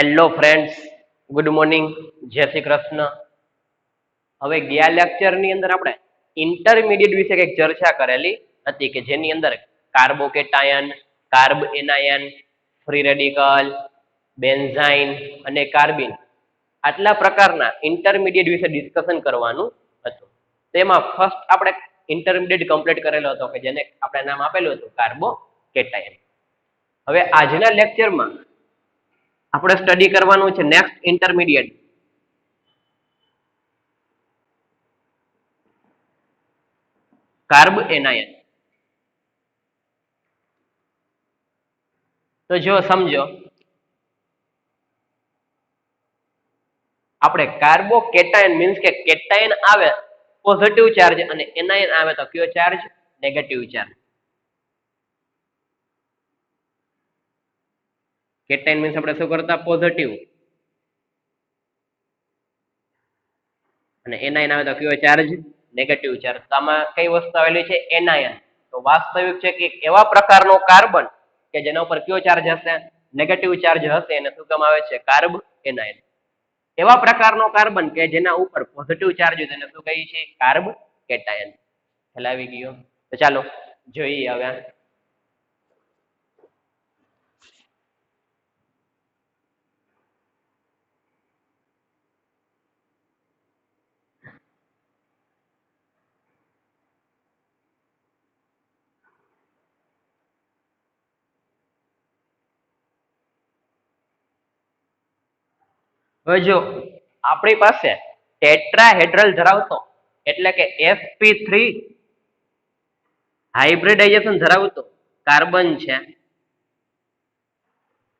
Hello friends, good morning, જય શ્રી કૃષ્ણ. હવે ગયા લેક્ચરની અંદર આપણે ઇન્ટરમીડિયેટ વિશે કંઈક ચર્ચા કરેલી હતી કે જેની અંદર carbocation, carbanion, free radical, benzyne અને કાર્બિન આટલા પ્રકારના ઇન્ટરમીડિયેટ વિશે ડિસ્કશન કરવાનું હતું. તેમાં ફર્સ્ટ આપણે ઇન્ટરમીડિયેટ કમ્પ્લીટ કરેલો હતો કે જેને આપણે નામ આપેલું હતું કાર્બોકેટાયન. હવે આજના લેક્ચરમાં આપણે સ્ટડી કરવાનું છે નેક્સ્ટ ઇન્ટરમીડિયેટ કાર્બ એનાયન. તો જો સમજો, આપણે કાર્બોકેટાયન મીન્સ કે કેટાયન આવે પોઝિટિવ ચાર્જ અને એનાયન આવે તો કયો charge? Negative charge. Cation means આપણે શું કરતા? પોઝિટિવ. અને એનાયન આવે તો કયો ચાર્જ? Negative charge. તો આમાં કઈ વસ્તુ આવેલી છે? એનાયન. તો વાસ્તવિક છે કે એવા પ્રકારનો કાર્બન કે જેના ઉપર કયો ચાર્જ હશે? નેગેટિવ ચાર્જ હશે એને શું કહેવામાં આવે છે? Carb anion. એવા પ્રકારનો કાર્બન કે જેના ઉપર પોઝિટિવ ચાર્જ હોય તેને શું કહીએ છીએ? Carb cation. ખ્યાલ આવી ગયો? તો ચાલો જોઈએ હવે. હવે જો આપણી પાસે ટેટ્રાહેડ્રલ ધરાવતો એટલે કે sp3 હાઇબ્રિડાઇઝેશન ધરાવતો કાર્બન છે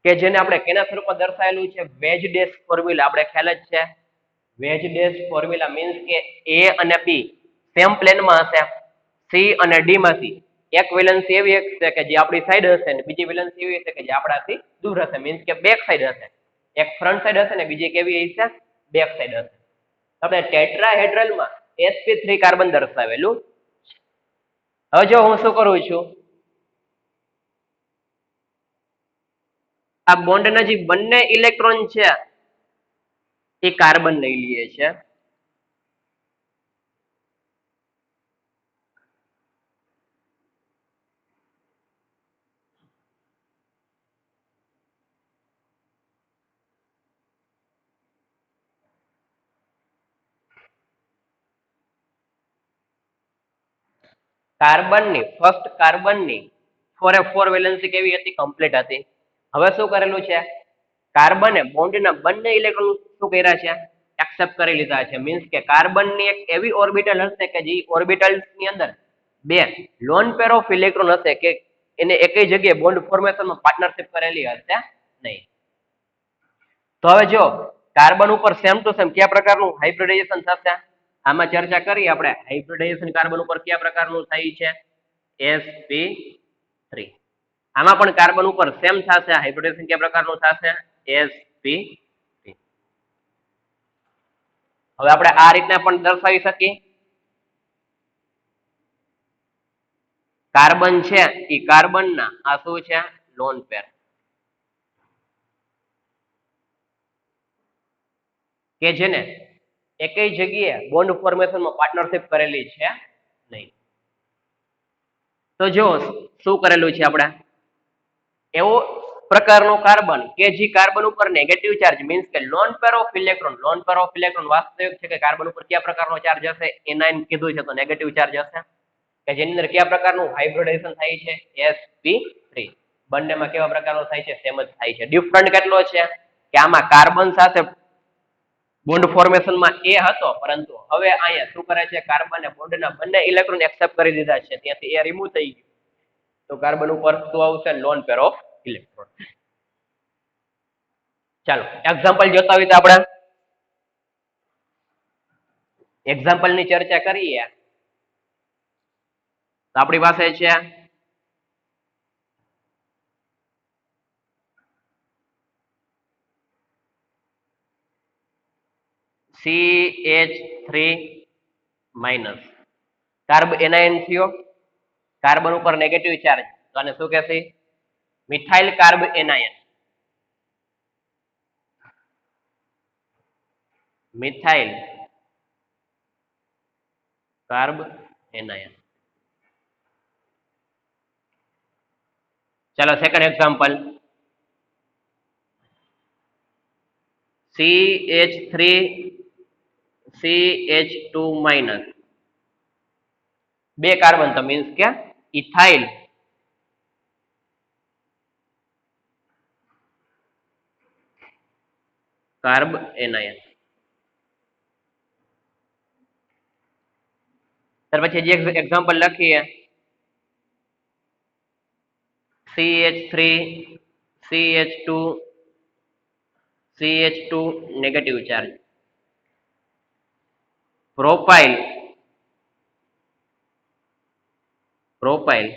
કે જેને આપણે કેના સ્વરૂપમાં દર્શાવેલું છે? Veg dash formula. આપણે ખ્યાલ જ છે વેજ ડેશ ફોર્મ્યુલા મીન્સ કે A અને B સેમ પ્લેનમાં હશે, C અને D માંથી એક વેલેન્સી એવી હશે કે જે આપણી સાઈડ હશે અને બીજી વેલેન્સી એવી હશે કે જે આપણાથી દૂર હશે, મીન્સ કે બેક સાઈડ હશે. એક ફ્રન્ટ સાઈડ હશે ને બીજી કેવી હશે? બેક સાઈડ હશે. આપણે ટેટ્રાહેડ્રલમાં sp3 કાર્બન દર્શાવેલું. હવે જો હું શું કરું છું, આ બોન્ડના જે બંને ઇલેક્ટ્રોન છે એ કાર્બન લઈ લઈએ છે. કાર્બનની ફર્સ્ટ કાર્બનની 4f4 વેલેન્સી કેવી હતી? કમ્પ્લીટ હતી. હવે શું કરેલું છે? કાર્બને બોન્ડના બંને ઇલેક્ટ્રોન શું કર્યા છે? એક્સેપ્ટ કરી લીધા છે. મીન્સ કે કાર્બનની એક એવી ઓર્બિટલ હશે કે જે ઓર્બિટલ્સની અંદર બે લોન પેર ઓફ ઇલેક્ટ્રોન હશે કે એને એકઈ જગ્યાએ બોન્ડ ફોર્મેશનમાં પાર્ટનરશિપ કરેલી હશે નહીં. તો હવે જો કાર્બન ઉપર સેમ ટુ સેમ કયા પ્રકારનું હાઇબ્રિડાઇઝેશન થશે? આમાં ચર્ચા કરી આપણે. હાઇબ્રિડાઇઝેશન કાર્બન ઉપર કયા પ્રકારનું થાય છે? sp3. આમાં પણ કાર્બન ઉપર સેમ થશે. હાઇબ્રિડાઇઝેશન કયા પ્રકારનું થશે? sp3. હવે આપણે આ રીતના પણ દર્શાવી શકીએ. કાર્બન છે એ કાર્બનના આ શું છે? લોન પેર કે જેને એકઈ જગ્યાએ બોન્ડ ફોર્મેશનમાં પાર્ટનરશિપ કરેલી છે નહીં. તો જો શું કરેલું છે આપણે? એવો પ્રકારનો કાર્બન કે જે કાર્બન ઉપર નેગેટિવ ચાર્જ મીન્સ કે lone pair of electron. Lone pair of electron વાસ્તવિક છે કે કાર્બન ઉપર કયા પ્રકારનો ચાર્જ હશે? એનાયન કીધું છે તો નેગેટિવ ચાર્જ હશે. કે જેની અંદર કયા પ્રકારનું હાઇબ્રિડાઇઝેશન થાય છે? sp3. બંનેમાં કેવા પ્રકારનો થાય છે? સેમ જ થાય છે. ડિફરન્ટ કેટલો છે કે આમાં કાર્બન સાથે બોન્ડ ફોર્મેશનમાં એ હતો, પરંતુ હવે અહીંયા શું કરે છે? કાર્બને બોન્ડના બંને ઇલેક્ટ્રોન એક્સેપ્ટ કરી દીધા છે, ત્યાંથી એ રિમૂવ થઈ ગયું. તો કાર્બન ઉપર શું આવશે? Lone pair of electron. ચાલો એક્ઝામ્પલ જોતા હોય તો આપણે એક્ઝામ્પલ ની ચર્ચા કરીએ. તો આપણી પાસે છે CH3- કાર્બ એનાયન થયો. કાર્બન ઉપર નેગેટિવ ચાર્જ તો આને શું કહેશે? Methyl carbanion. Methyl carbanion. ચલો second example, CH3 CH2 minus, બે કાર્બન તો મીન્સ કે ઇથાઇલ કાર્બ એનાયન. ત્યાર પછી જે એક્ઝામ્પલ લખીએ, CH3 CH2 CH2 negative charge, propyl propyl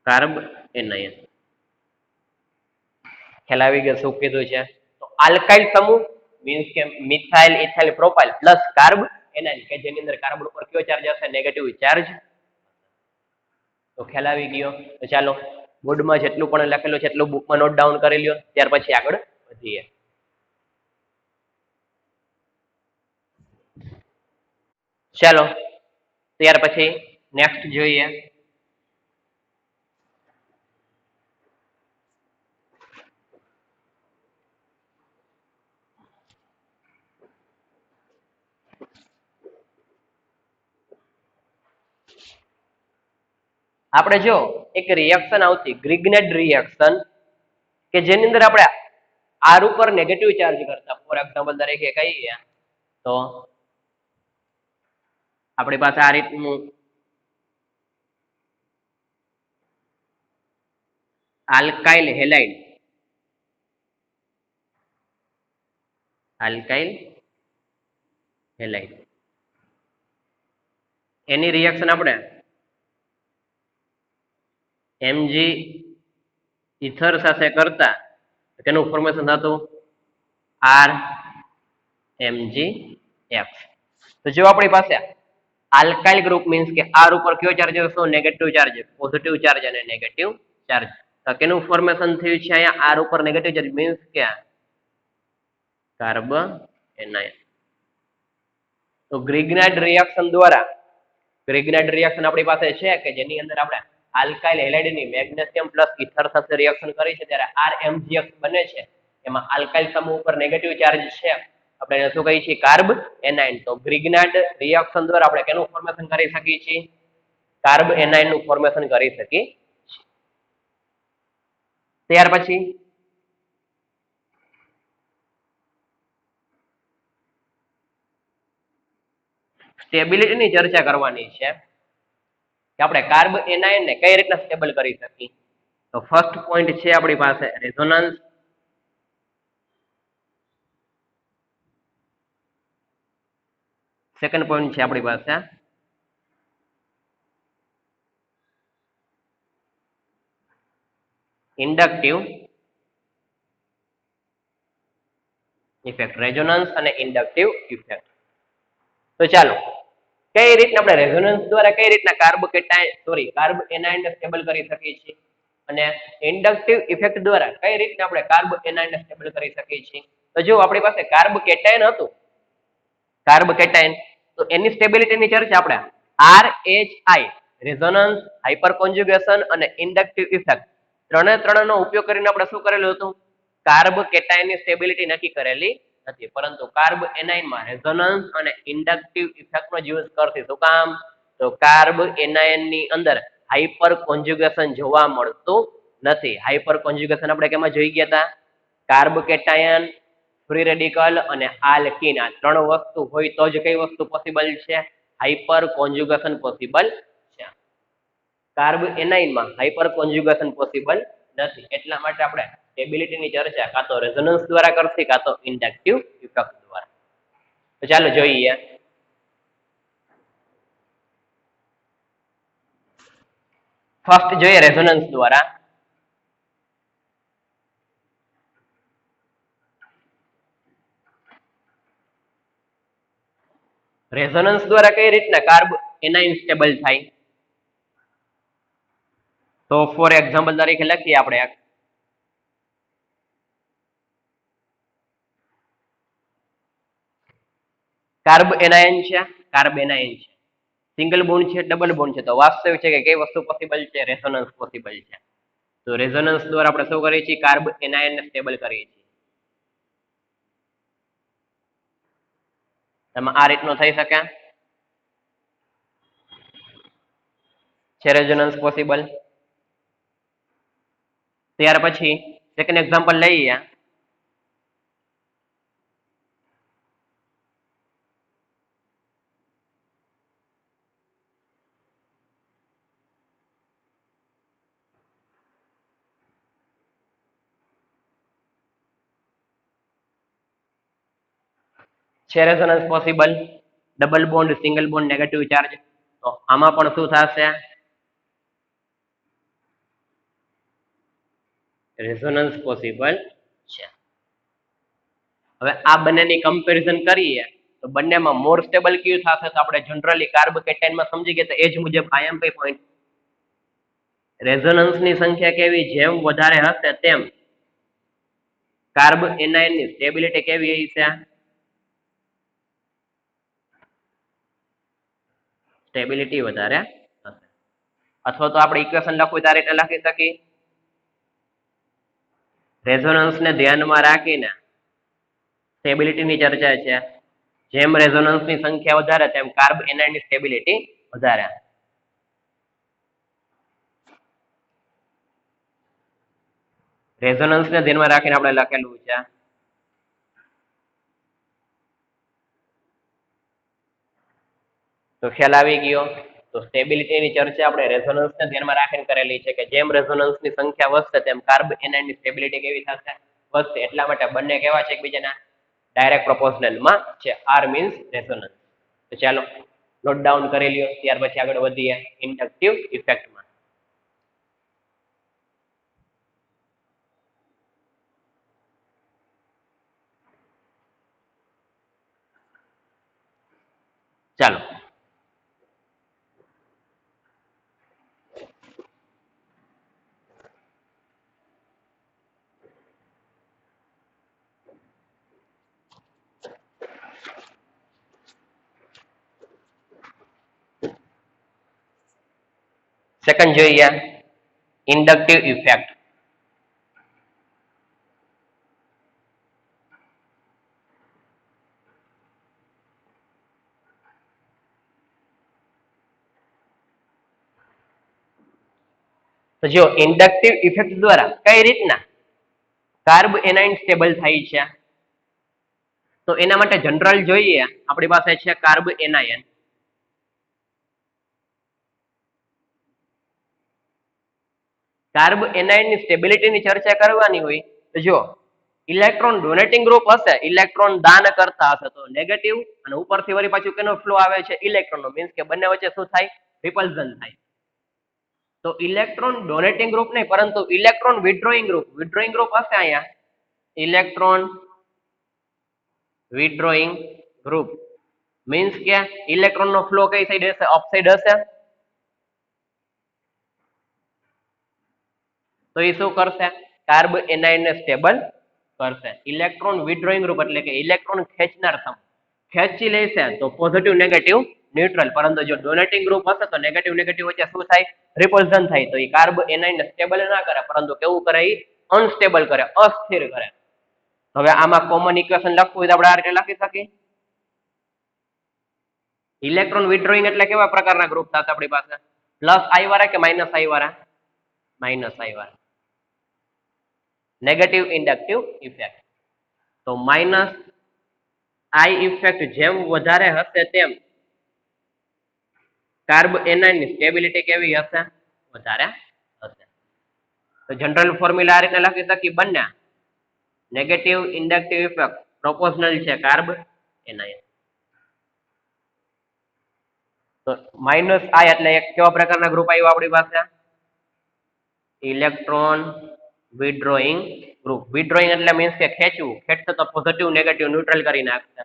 carbanion. ખ્યાલ આવી ગયો શું કીધું છે? તો આલ્કાઇલ સમૂહ મીન્સ કે methyl ethyl propyl plus carb anion કે જેની અંદર કાર્બન ઉપર કયો ચાર્જ હશે? Negative charge. તો ખ્યાલ આવી ગયો. તો ચાલો બોર્ડમાં જેટલું પણ લખેલું છે એટલું બુકમાં નોટ ડાઉન કરી લ્યો, ત્યાર પછી આગળ વધીએ. ચાલો ત્યાર પછી નેક્સ્ટ જોઈએ, આપણે જો એક રિએક્શન આવતી ગ્રિગ્નેટ રિએક્શન કે જેની અંદર આપણે આર ઉપર નેગેટિવ ચાર્જ કરતા, ફોર એક્ઝામ્પલ તરીકે કહીએ તો આપણી પાસે આ રીતનું આલ્કાઇલ હેલાઇડ, આલ્કાઇલ હેલાઇડ એની રિએક્શન આપણે Mg ઇથર સાથે કરતા તેનું ફોર્મેશન થતું RMgX. તો જો આપણી પાસે આલ્કાઇલ ગ્રુપ મીન્સ કે આર ઉપર કયો ચાર્જ હશે? નેગેટિવ ચાર્જ, પોઝિટિવ ચાર્જ અને નેગેટિવ ચાર્જ. તો કેનું ફોર્મેશન થયું છે અહીંયા? આર ઉપર નેગેટિવ ચાર્જ મીન્સ કે કાર્બ એનાયન. તો ગ્રિગ્નાઇટ રિએક્શન દ્વારા, ગ્રિગ્નાઇટ રિએક્શન આપણી પાસે છે કે જેની અંદર આપણે આલ્કાઇલ હેલાઇડની મેગ્નેશિયમ પ્લસ ઇથર સાથે રિએક્શન કરી છે ત્યારે RMgX બને છે. એમાં આલ્કાઇલ સમૂહ ઉપર નેગેટિવ ચાર્જ છે, આપણે એને શું કહીએ છીએ? Carb anion. તો ગ્રિગ્નાઇટ રિએક્શન દ્વારા આપણે કેનું ફોર્મેશન કરી શકીએ છીએ? કાર્બ એનાયન નું ફોર્મેશન કરી શકીએ. ત્યાર પછી સ્ટેબિલિટીની ચર્ચા કરવાની છે કે આપણે કાર્બ એનાયન ને કઈ રીતના સ્ટેબલ કરી શકીએ. તો ફર્સ્ટ પોઈન્ટ છે આપણી પાસે રેઝોનન્સ, સેકન્ડ પોઈન્ટ છે આપણી પાસે ઇન્ડક્ટિવ ઇફેક્ટ, રેઝોનન્સ અને ઇન્ડક્ટિવ ઇફેક્ટ. તો ચાલો કઈ રીતના આપણે રેઝોનન્સ દ્વારા કઈ રીતના કાર્બ એનાયન સ્ટેબલ કરી શકીએ છીએ અને ઇન્ડક્ટિવ ઇફેક્ટ દ્વારા કઈ રીતના આપણે કાર્બ એનાયન સ્ટેબલ કરી શકીએ છીએ. તો જો આપણી પાસે કાર્બ કેટાયન હતું, કાર્બ કેટાયન, તો એની સ્ટેબિલિટીની ચર્ચા આપણે RHI રેઝોનન્સ, હાઇપર કોન્જ્યુગેશન અને ઇન્ડક્ટિવ ઇફેક્ટ ત્રણનો ઉપયોગ કરીને આપણે શું કરેલું હતું? કાર્બ કેટાયનની સ્ટેબિલિટી નક્કી કરેલી હતી, પરંતુ કાર્બ એનાયનમાં રેઝોનન્સ અને ઇન્ડક્ટિવ ઇફેક્ટનો યુઝ કરતી. શું કામ? તો કાર્બ એનાયનની અંદર હાઇપર કોન્જ્યુગેશન જોવા મળતું નથી. હાઇપર કોન્જ્યુગેશન આપણે કેમાં જોઈ ગયા હતા? કાર્બ કેટાયન, ફ્રી રેડિકલ અને આલ્કીન, આ ત્રણ વસ્તુ હોય તો જ કઈ વસ્તુ પોસિબલ છે? હાઇપર કોન્જ્યુગેશન પોસિબલ છે. કાર્બ એનાયનમાં હાઇપર કોન્જ્યુગેશન પોસિબલ નથી, એટલા માટે આપણે સ્ટેબિલિટીની ચર્ચા કાં તો રેઝોનન્સ દ્વારા કરશે કાં તો ઇન્ડક્ટિવ ઇફેક્ટ દ્વારા. તો ચાલો જોઈએ, ફર્સ્ટ જોઈએ રેઝોનન્સ દ્વારા. રેઝોનન્સ દ્વારા કઈ રીતના કાર્બ એનાયન સ્ટેબલ થાય? તો ફોર એક્ઝામ્પલ તરીકે લખીએ આપણે કાર્બ એનાયન છે, કાર્બ એનાયન છે, સિંગલ બોન્ડ છે, ડબલ બોન્ડ છે. તો વાસ્તવિક છે કે કઈ વસ્તુ પોસિબલ છે? રેઝોનન્સ પોસિબલ છે. તો રેઝોનન્સ દ્વારા આપણે શું કરીએ છીએ? કાર્બ એનાયન ને સ્ટેબલ કરીએ છીએ. તમે આ રીતનું થઈ શકે છે રેઝોનન્સ પોસિબલ. ત્યાર પછી સેકન્ડ એક્ઝામ્પલ લઈએ. છે resonance possible, double bond, single bond, negative charge. તો આમાં પણ શું થશે? રેઝોનન્સ પોસિબલ છે. હવે આ બંનેની કમ્પેરિઝન કરીએ તો બંનેમાં મોર સ્ટેબલ કયું થશે? તો આપણે જનરલી કાર્બ કેટાયનમાં સમજી ગયા તો એ જ મુજબ આઈએમપી પોઈન્ટ. રેઝોનન્સની સંખ્યા કેવી જેમ વધારે હશે તેમ કાર્બ એનાયનની સ્ટેબિલિટી કેવી હશે? સ્ટેબિલિટી વધારે હશે. અથવા તો આપણે ઇક્વેશન લખવું તો આ રીતે લખી શકીએ. રેઝોનન્સને ધ્યાનમાં રાખીને સ્ટેબિલિટીની ચર્ચા છે. જેમ રેઝોનન્સની સંખ્યા વધારે તેમ કાર્બ એનાયનની સ્ટેબિલિટી વધારે. રેઝોનન્સને ધ્યાનમાં રાખીને આપણે લખેલું છે. તો ખ્યાલ આવી ગયો. તો સ્ટેબિલિટીની ચર્ચા આપણે રેઝોનન્સને ધ્યાનમાં રાખીને કરેલી છે કે જેમ રેઝોનન્સની સંખ્યા વધશે તેમ કાર્બ એનાયનની સ્ટેબિલિટી કેવી થશે? વધશે. એટલા માટે બંને કેવા છે એકબીજાના ડાયરેક્ટ પ્રોપોર્શનલમાં છે. R means resonance. તો ચાલો નોટ ડાઉન કરી લ્યો. ત્યાર પછી આગળ વધીએ ઇન્ડક્ટિવ ઇફેક્ટમાં. ચાલો સેકન્ડ જોઈએ ઇન્ડક્ટિવ ઇફેક્ટ. તો જો ઇન્ડક્ટિવ ઇફેક્ટ દ્વારા કઈ રીતના કાર્બ એનાયન સ્ટેબલ થાય છે? તો એના માટે જનરલ જોઈએ. આપણી પાસે છે કાર્બ એનાયન. કાર્બ એનાયનની સ્ટેબિલિટીની ચર્ચા કરવાની હોય તો જો ઇલેક્ટ્રોન ડોનેટિંગ ગ્રુપ હશે, ઇલેક્ટ્રોન દાન કરતા હશે તો નેગેટિવ, અને ઉપરથી વળી પાછું કેનો ફ્લો આવે છે? ઇલેક્ટ્રોનનો. મીન્સ કે બંને વચ્ચે શું થાય? રિપલ્ઝન થાય. તો ઇલેક્ટ્રોન ડોનેટિંગ ગ્રુપ નહીં પરંતુ ઇલેક્ટ્રોન વિથડ્રોઈંગ ગ્રુપ. વિથડ્રોઈંગ ગ્રુપ હશે અહીંયા ઇલેક્ટ્રોન વિથડ્રોઈંગ ગ્રુપ. મીન્સ કે ઇલેક્ટ્રોનનો ફ્લો કઈ સાઈડ હશે? અપ સાઈડ હશે. તો એ શું કરશે? કાર્બ એનાયનને સ્ટેબલ કરશે. ઇલેક્ટ્રોન વિથડ્રોઈંગ ગ્રુપ એટલે કે ઇલેક્ટ્રોન ખેંચનાર સમૂહ ખેંચી લેશે તો પોઝિટિવ નેગેટિવ ન્યુટ્રલ. પરંતુ જો ડોનેટિંગ ગ્રુપ હશે તો નેગેટિવ નેગેટિવ વચ્ચે શું થાય? રિપલ્ઝન થાય. તો એ કાર્બ એનાયનને સ્ટેબલ ના કરે પરંતુ કેવું કરે? એ અનસ્ટેબલ કરે, અસ્થિર કરે. હવે આમાં કોમન ઇક્વેશન લખવું હોય તો આપણે આ રીતે લખી શકીએ. ઇલેક્ટ્રોન વિથડ્રોઈંગ એટલે કેવા પ્રકારના ગ્રુપ થશે આપણી પાસે? પ્લસ આઈ વાળા કે માઇનસ આઈ વાળા? માઇનસ આઈ વાળા. Negative inductive effect. તો માઇનસ આઈ ઇફેક્ટ જેમ વધારે હશે તેમ કાર્બ એનાયનની સ્ટેબિલિટી કેવી હશે? વધારે હશે. તો જનરલ ફોર્મ્યુલા આ રીતે લખી શકીએ. બંને નેગેટિવ ઇન્ડક્ટિવ ઇફેક્ટ પ્રોપોર્શનલ છે કાર્બ એનાયન. તો માઇનસ આઈ એટલે એક કેવા પ્રકારના ગ્રુપ આવ્યો આપણી પાસે? Electron વિથડ્રોઈંગ group. વિથડ્રોઈંગ એટલે મીન્સ કે ખેંચવું. ખેંચશે તો પોઝિટિવ નેગેટિવ ન્યુટ્રલ કરી નાખશે.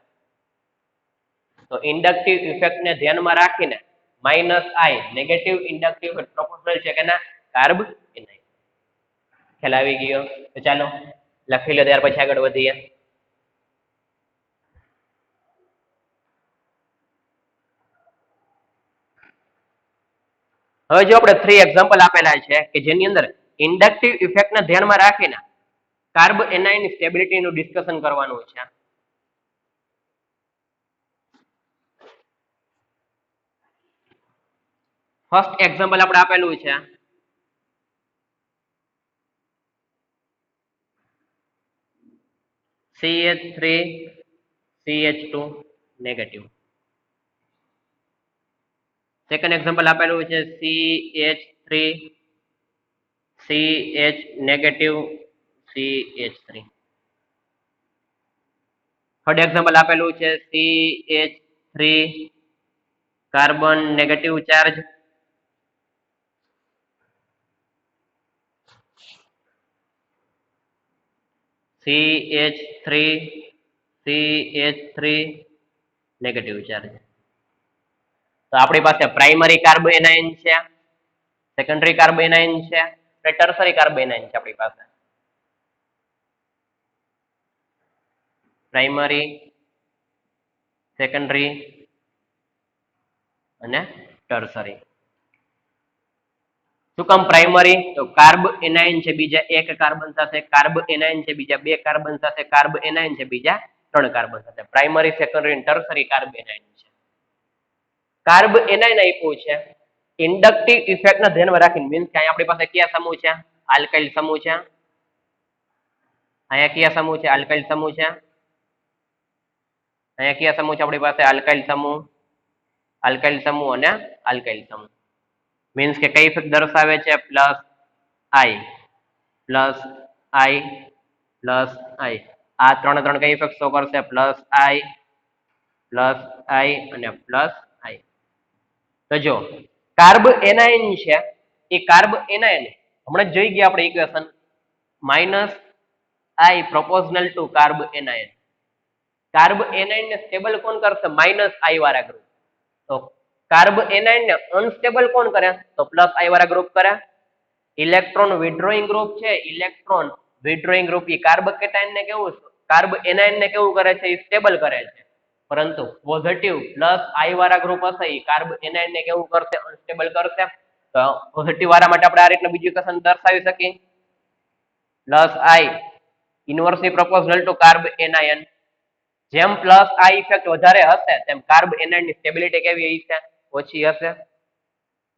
તો ઇન્ડક્ટિવ ઇફેક્ટ ને ધ્યાનમાં રાખીને માઇનસ આઈ નેગેટિવ ઇન્ડક્ટિવ પ્રોપોર્શનલ છે કે ના કાર્બ એનાયન. ખ્યાલ આવી ગયો. તો ચાલો લખી લો. ત્યાર પછી આગળ વધીએ. હવે જો આપણે 3 એક્ઝામ્પલ આપેલા છે કે જેની અંદર ઇન્ડક્ટિવ ઇફેક્ટને ધ્યાનમાં રાખીને કાર્બ એનાઇન સ્ટેબિલિટીનું ડિસ્કશન કરવાનું છે. ફર્સ્ટ એક્ઝામ્પલ આપણે આપેલું છે CH3CH2 નેગેટિવ. સેકન્ડ એક્ઝામ્પલ આપેલું છે CH3CH negative CH3. Third example આપેલું છે CH3 carbon negative charge CH3 negative charge. તો આપણી પાસે પ્રાઇમરી કાર્બોએનાઇન છે, સેકન્ડરી કાર્બોએનાઇન છે, ટર્સરી કાર્બોએનાઇન છે. આપણી પાસે પ્રાઇમરી, સેકન્ડરી અને ટર્સરી. શું કામ પ્રાઇમરી? તો કાર્બ એનાઇન છે બીજા એક કાર્બન સાથે, કાર્બ એનાઇન છે બીજા બે કાર્બન સાથે, કાર્બ એનાઇન છે બીજા 3 કાર્બન સાથે. પ્રાઇમરી, સેકન્ડરી અને ટર્સરી કાર્બ એનાઇન છે. કાર્બ એનાઇન આપ્યું છે ઇન્ડક્ટિવ ઇફેક્ટને ધ્યાનમાં રાખીને, મીન્સ કે અહીંયા આપણી પાસે કયા સમૂહ છે? આલ્કાઇલ સમૂહ છે. અહીંયા કયા સમૂહ છે? આલ્કાઇલ સમૂહ છે. અહીંયા કયા સમૂહ છે આપણી પાસે? આલ્કાઇલ સમૂહ, આલ્કાઇલ સમૂહ અને આલ્કાઇલ સમૂહ. મીન્સ કે કઈ ઇફેક્ટ દર્શાવે છે? પ્લસ આઈ પ્લસ આઈ પ્લસ આઈ. આ ત્રણ કઈ ઇફેક્ટ શો કરશે? પ્લસ આઈ અને પ્લસ આઈ. તો જો કાર્બ એનાઇન છે એ કાર્બ એનાઇન હમણાં જોઈ ગયા આપણે equation minus I proportional to carbanion. Carbanion ને સ્ટેબલ કોણ કરશે? માઇનસ આઈ વાળા ગ્રુપ. તો કાર્બ એનાઇન ને અનસ્ટેબલ કોણ કરે? તો પ્લસ આઈ વાળા ગ્રુપ કરે. ઇલેક્ટ્રોન વિડ્રોઈંગ ગ્રુપ છે, ઇલેક્ટ્રોન વિડ્રોઈંગ ગ્રુપ એ કાર્બ કેટાઇન ને કેવું, કાર્બ એનાઇન ને કેવું કરે છે? એ સ્ટેબલ કરે છે. પરંતુ પોઝિટિવ પ્લસ આઈ વાળા ગ્રુપ હશે એ કાર્બ એનાઇન ને કેવું કરશે? અનસ્ટેબલ કરશે. તો પોઝિટિવ વાળા માટે આપણે આ રીતનું બીજું ઇક્વેશન દર્શાવી શકીએ plus I inversely proportional to carbanion. જેમ પ્લસ આ ઇફેક્ટ વધારે હશે તેમ કાર્બ એનાઇન ની સ્ટેબિલિટી કેવી હશે? ઓછી હશે.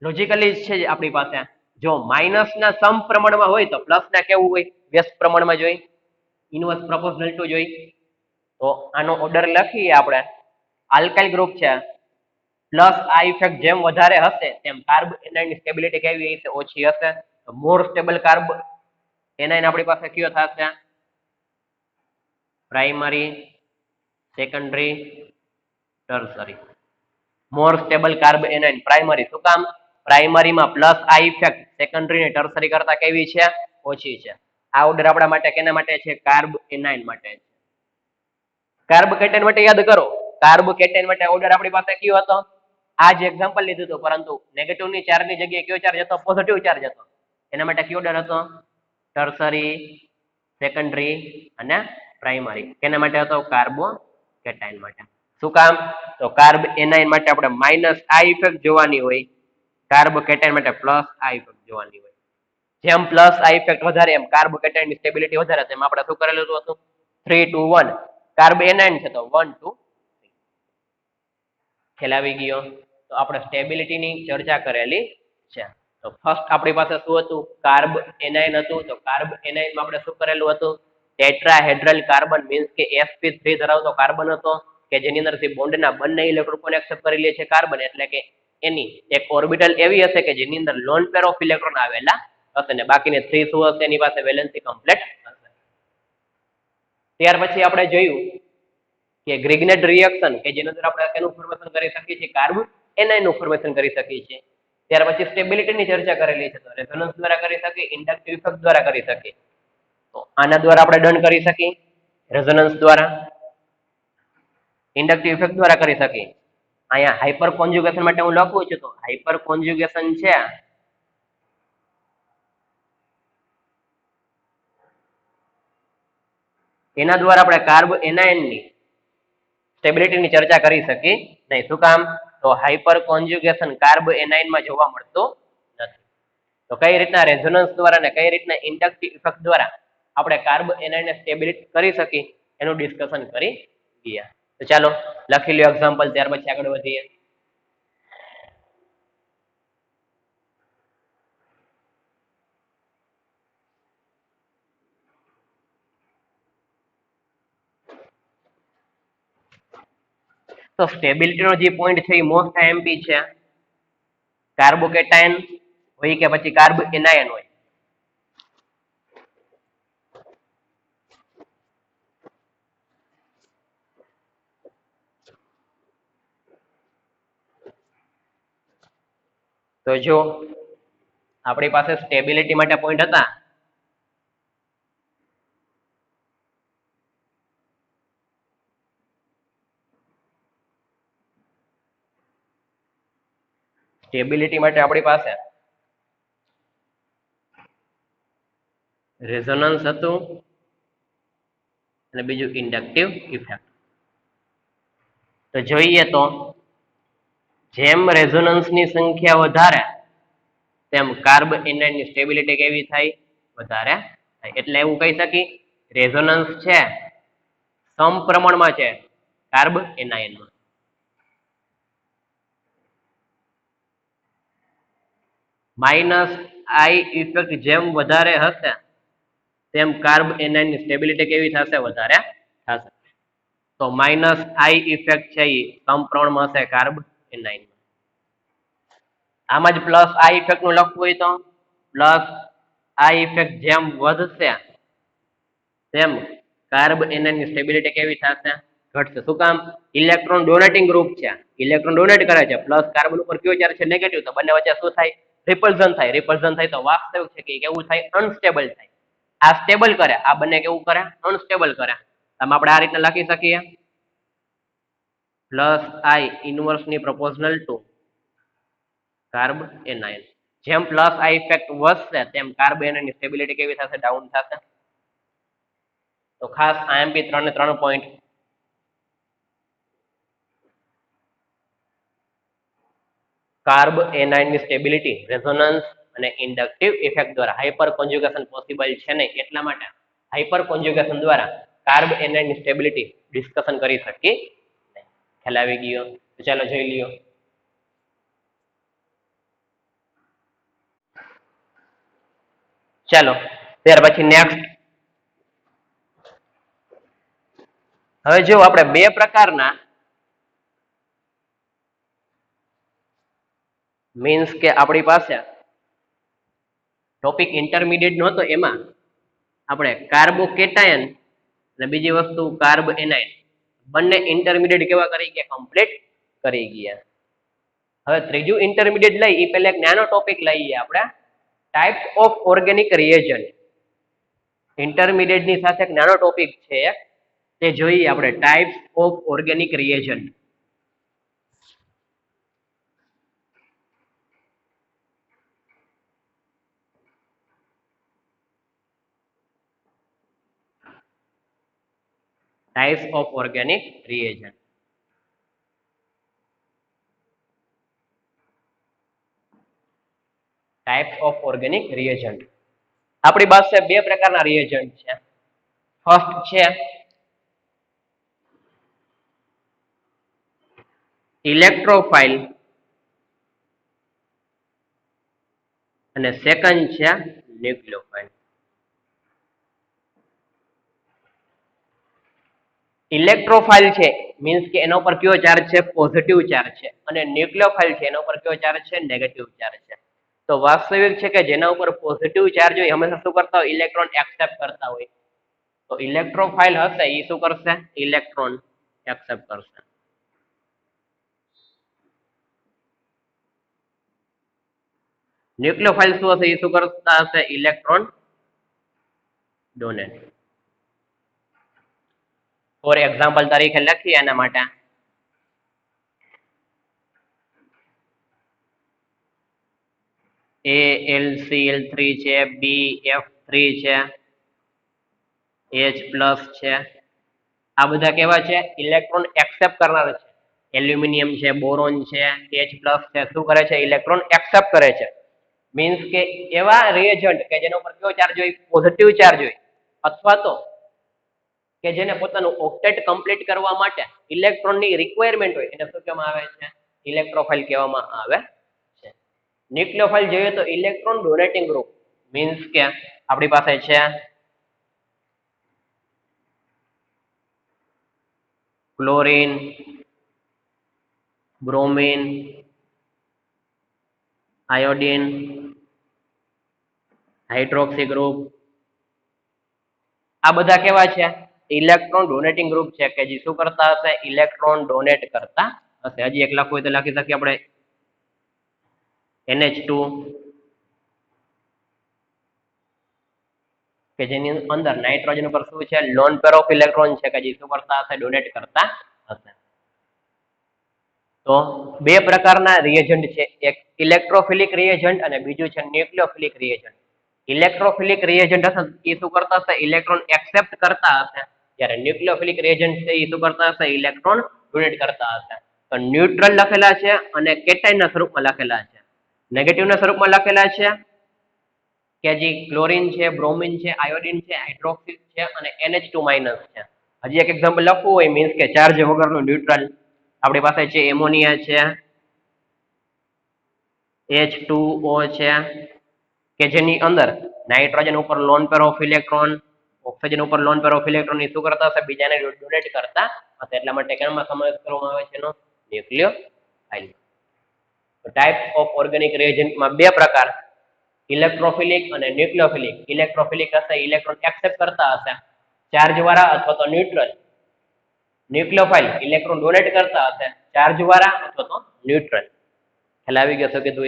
લોજિકલી છે જ આપણી પાસે. જો માઇનસ ના સમ પ્રમાણમાં હોય તો પ્લસ ના કેવું હોય? વ્યસ્ત પ્રમાણમાં જોઈ, ઇન્વર્સ પ્રોપોર્શનલ ટુ જોઈ. તો આનો ઓર્ડર લખીએ આપણે. આલ્કાઇલ ગ્રુપ છે પ્લસ આ ઇફેક્ટ જેમ વધારે હશે તેમ કાર્બ એનાઇન ની સ્ટેબિલિટી કેવી હશે? ઓછી હશે. તો મોર સ્ટેબલ કાર્બ એનાઇન આપણી પાસે કયો થશે? Primary, secondary, tertiary. More stable carbanion primary. શું કામ? પ્રાઇમરીમાં પ્લસ આ ઇફેક્ટ સેકન્ડરી અને ટર્સરી કરતા કેવી છે? ઓછી છે. આ ઓર્ડર આપણા માટે કેના માટે છે? કાર્બ એનાઇન માટે. કાર્બ કેટાઇન માટે યાદ કરો. કાર્બ કેટાઇન માટે ઓર્ડર આપણી પાસે કયો હતો? આ જ એક્ઝામ્પલ લીધું હતું, પરંતુ નેગેટિવ ની ચાર્જ ની જગ્યાએ કયો ચાર્જ હતો? પોઝિટિવ ચાર્જ હતો. એના માટે કયો ઓર્ડર હતો? ટર્સરી, સેકન્ડરી અને પ્રાઇમરી. કેના માટે હતો? કાર્બો કેટાઇન માટે. શું કામ? તો કાર્બ એનાઇન માટે આપણે માઇનસ આ ઇફેક્ટ જોવાની હોય, કાર્બ કેટાઇન માટે પ્લસ આ ઇફેક્ટ જોવાની હોય. જેમ પ્લસ આ ઇફેક્ટ વધારે એમ કાર્બ કેટાઇન ની સ્ટેબિલિટી વધારે. તેમ આપણે શું કરેલું હતું? 3 2 1. કાર્બ એનાઇન છે તો 1 2 ખ્યાલ આવી ગયો. તો આપણે સ્ટેબિલિટી ની ચર્ચા કરેલી છે. તો ફર્સ્ટ આપણી પાસે શું હતું? કાર્બ એનાઇન હતું. તો કાર્બ એનાઇન માં આપણે શું કરેલું હતું? ટેટ્રાહેડ્રલ કાર્બન મીન્સ કે sp3 ધરાવતો કાર્બન હતો કે જેની અંદરથી બોન્ડના બંને ઇલેક્ટ્રોન એક્સેપ્ટ કરી લે છે કાર્બન. એટલે કે એની એક ઓર્બિટલ એવી હશે કે જેની અંદર લોન પેર ઓફ ઇલેક્ટ્રોન આવેલા હશે ને બાકીની 3 શું હશે? એની પાસે વેલેન્સી કમ્પ્લીટ હશે. ત્યાર પછી આપણે જોયું કે ગ્રિગ્નેટ રિએક્શન કે જેની અંદર આપણે કેનું ફોર્મેશન કરી શકીએ છીએ? કાર્બ એનાઇન નું ફોર્મેશન કરી શકીએ છીએ. ત્યાર પછી સ્ટેબિલિટી ની ચર્ચા કરેલી છે. તો રેઝોનન્સ દ્વારા કરી શકીએ, ઇન્ડક્ટિવ ઇફેક્ટ દ્વારા કરી શકીએ. તો આના દ્વારા આપણે ડન કરી શકીએ, રેઝોનન્સ દ્વારા, ઇન્ડક્ટિવ ઇફેક્ટ દ્વારા કરી શકીએ. અહીંયા હાઇપર કોન્જ્યુગેશન માટે હું લખું છું. તો હાઇપર કોન્જ્યુગેશન છે એના દ્વારા આપણે કાર્બ એનાઇન ની સ્ટેબિલિટી ની ચર્ચા કરી શકીએ નહીં. શું કામ? તો હાઇપર કોન્જ્યુગેશન કાર્બ એનાઇન માં જોવા મળતું તો કઈ રીતના રેઝોનન્સ દ્વારા ને કઈ રીતના ઇન્ડક્ટિવ ઇફેક્ટ દ્વારા આપણે કાર્બ એનાઇન ને સ્ટેબિલિટી કરી શકીએ એનું ડિસ્કશન કરી ગયા. તો ચાલો લખી લ્યો એક્ઝામ્પલ, ત્યાર પછી આગળ વધીએ. તો સ્ટેબિલિટીનો જે પોઈન્ટ છે એ મોસ્ટ આઈએમપી છે. કાર્બોકેટાયન હોય કે પછી કાર્બ એનાયન હોય, તો જો આપણી પાસે સ્ટેબિલિટી માટે પોઈન્ટ હતા. સ્ટેબિલિટી માટે આપણી પાસે રેઝોનન્સ હતું અને બીજું ઇન્ડક્ટિવ ઇફેક્ટ. તો જોઈએ તો જેમ રેઝોનન્સની સંખ્યા વધારે તેમ કાર્બ એનાઇનની સ્ટેબિલિટી કેવી થાય? વધારે થાય. એટલે એવું કહી શકીએ રેઝોનન્સ છે સમપ્રમાણમાં છે કાર્બ એનાઇનમાં. માઇનસ આઈ ઇફેક્ટ જેમ વધારે હશે તેમ કાર્બ એનાઇનની સ્ટેબિલિટી કેવી થશે? વધારે થશે. તો માઇનસ આઈ ઇફેક્ટ છે એ સમપ્રમાણમાં હશે કાર્બ એનાઇન. આમાં જ પ્લસ આ ઇફેક્ટ નું લખવું હોય તો પ્લસ આ ઇફેક્ટ જેમ વધશે તેમ કાર્બ એનાઇનની સ્ટેબિલિટી કેવી થશે? ઘટશે. શું કામ? ઇલેક્ટ્રોન ડોનેટિંગ ગ્રુપ છે, ઇલેક્ટ્રોન ડોનેટ કરે છે, પ્લસ કાર્બન ઉપર કયો ચાર્જ છે? નેગેટિવ. તો બંને વચ્ચે શું થાય? રિપલ્ઝન થાય. રિપલ્ઝન થાય તો વાસ્તવિક છે કે કેવું થાય? અનસ્ટેબલ થાય. આ સ્ટેબલ કરે, આ બંને કેવું કરે? અનસ્ટેબલ કરે. આમ આપણે આ રીતે લખી શકીએ plus I inversely proportional to carbanion. જેમ પ્લસ આ ઇફેક્ટ વધશે તેમ કાર્બ એનાઇનની સ્ટેબિલિટી કેવી થશે? ડાઉન થશે. તો ખાસ આઈએમપી 3 ને 3 પોઈન્ટ. કાર્બ એનાઇનની સ્ટેબિલિટી રેઝોનન્સ અને ઇન્ડક્ટિવ ઇફેક્ટ દ્વારા હાઇપર કોન્જ્યુગેશન પોસિબલ છે નહીં, એટલા માટે હાઇપર કોન્જ્યુગેશન દ્વારા કાર્બ એનાઇનની સ્ટેબિલિટી ડિસ્કશન કરી શકીએ. ખ્યાલ આવી ગયો? તો ચાલો જોઈ લ્યો. ચાલો ત્યાર પછી નેક્સ્ટ. હવે જો આપણે બે પ્રકારના મીન્સ કે આપણી પાસે ટોપિક ઇન્ટરમીડિયેટ નહોતો, એમાં આપણે કાર્બોકેટાયન અને બીજી વસ્તુ કાર્બ એનાઇન બંને ઇન્ટરમીડિયેટ કેવા કરી ગયા? કમ્પ્લીટ કરી ગયા. હવે ત્રીજું ઇન્ટરમીડિયેટ લઈ એ પહેલા એક નાનો ટોપિક લઈએ આપણે, types of organic reagent. Intermediate ની સાથે એક નાનો ટોપિક છે તે જોઈએ આપણે, types of organic reagent. types of organic reagent. Types of organic reagent. આપણી પાસે બે પ્રકારના reagent છે. ફર્સ્ટ છે ઇલેક્ટ્રોફાઇલ અને સેકન્ડ છે ન્યુક્લિયોફાઇલ. ઇલેક્ટ્રોફાઇલ છે મીન્સ કે એના ઉપર કયો ચાર્જ છે? પોઝિટિવ ચાર્જ છે. અને ન્યુક્લિયોફાઇલ છે એના ઉપર કયો ચાર્જ છે? નેગેટિવ ચાર્જ છે. તો વાસ્તવિક છે કે જેના ઉપર પોઝિટિવ ચાર્જ હોય હંમેશા શું કરતા હોય? ઇલેક્ટ્રોન એક્સેપ્ટ કરતા હોય. તો ઇલેક્ટ્રોફાઇલ હશે એ શું કરશે? ઇલેક્ટ્રોન એક્સેપ્ટ કરશે. ન્યુક્લિયોફાઇલ શું હશે? એ શું કરતા હશે? Electron donate. ફોર એક્ઝામ્પલ તરીકે લખીએ એના માટે, AlCl3 છે, BF3 છે, H+ છે. આ બધા કેવા છે? ઇલેક્ટ્રોન એક્સેપ્ટ કરનાર છે. એલ્યુમિનિયમ છે, બોરોન છે, H+ છે, શું કરે છે? ઇલેક્ટ્રોન એક્સેપ્ટ કરે છે. મીન્સ કે એવા રિએજન્ટ કે જેના ઉપર કયો ચાર્જ હોય, પોઝિટિવ ચાર્જ હોય, અથવા તો કે જેને પોતાનું ઓક્ટેટ કમ્પ્લીટ કરવા માટે ઇલેક્ટ્રોનની રિક્વાયરમેન્ટ હોય એને શું કહેવામાં આવે છે? ઇલેક્ટ્રોફાઇલ કહેવામાં આવે છે. ન્યુક્લિયોફાઇલ જોઈએ તો ઇલેક્ટ્રોન ડોનેટિંગ ગ્રુપ, મીન્સ કે આપણી પાસે છે chlorine, bromine, iodine, hydroxy group. આ બધા કેવા છે? ઇલેક્ટ્રોન ડોનેટિંગ ગ્રુપ છે કે જે શું કરતા હશે? ઇલેક્ટ્રોન ડોનેટ કરતા હશે. હજી એક લખવું હોય તો લખી શકીએ આપણે NH2 કે જેની અંદર નાઇટ્રોજન ઉપર શું છે? લોન પેર ઓફ ઇલેક્ટ્રોન છે કે જે શું કરતા હશે? ડોનેટ કરતા હશે. તો બે પ્રકારના રિએજન્ટ છે, એક ઇલેક્ટ્રોફિલિક રિએજન્ટ અને બીજું છે ન્યુક્લિયોફિલિક રિએજન્ટ. ઇલેક્ટ્રોફિલિક રિએજન્ટ હશે એ શું કરતા હશે? ઇલેક્ટ્રોન એક્સેપ્ટ કરતા હશે, જ્યારે ન્યુક્લિયોફિલિક રિએજન્ટ છે એ શું કરતા હશે? ઇલેક્ટ્રોન ડોનેટ કરતા હશે. તો ન્યુટ્રલ લખેલા છે અને કેટાઇનના સ્વરૂપમાં લખેલા છે. નેગેટિવના સ્વરૂપમાં લખેલા છે કે જે ક્લોરીન છે, બ્રોમિન છે, આયોડીન છે, હાઇડ્રોક્સી છે અને NH2 માઇનસ છે. હજી એક એક્ઝામ્પલ લખવું હોય, મીન્સ કે ચાર્જ વગરનું ન્યુટ્રલ આપણી પાસે છે એમોનિયા છે, H2O છે કે જેની અંદર નાઇટ્રોજન ઉપર lone pair of electron, oxygen ઉપર લોન પેર ઓફ ઇલેક્ટ્રોન શું કરતા હશે? બીજાને ડોનેટ કરતા હશે. એટલા માટે કેમાં સમાવેશ કરવામાં આવે છે એનો? ન્યુક્લિયોફાઇલ. ટાઈપ્સ ઓફ ઓર્ગેનિક રિએજન્ટમાં બે પ્રકાર, ઇલેક્ટ્રોફિલિક અને ન્યુક્લિયોફિલિક. ઇલેક્ટ્રોફિલિક હશે ઇલેક્ટ્રોન એક્સેપ્ટ કરતા હશે ચાર્જ વાળા અથવા તો ન્યુટ્રલ. ન્યુક્લિયોફાઇલ ઇલેક્ટ્રોન ડોનેટ કરતા હશે ચાર્જ વાળા અથવા તો ન્યુટ્રલ. ખ્યાલ આવી ગયો કે તો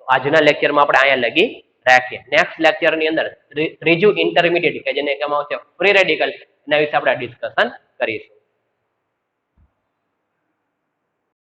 આજના લેક્ચરમાં આપણે અહીંયા લગી રાખીએ. નેક્સ્ટ લેક્ચરની અંદર ત્રીજું ઇન્ટરમીડિયેટ કે જેને કહેવામાં આવશે ફ્રી રેડિકલ, એના વિશે આપણે ડિસ્કશન કરીશું.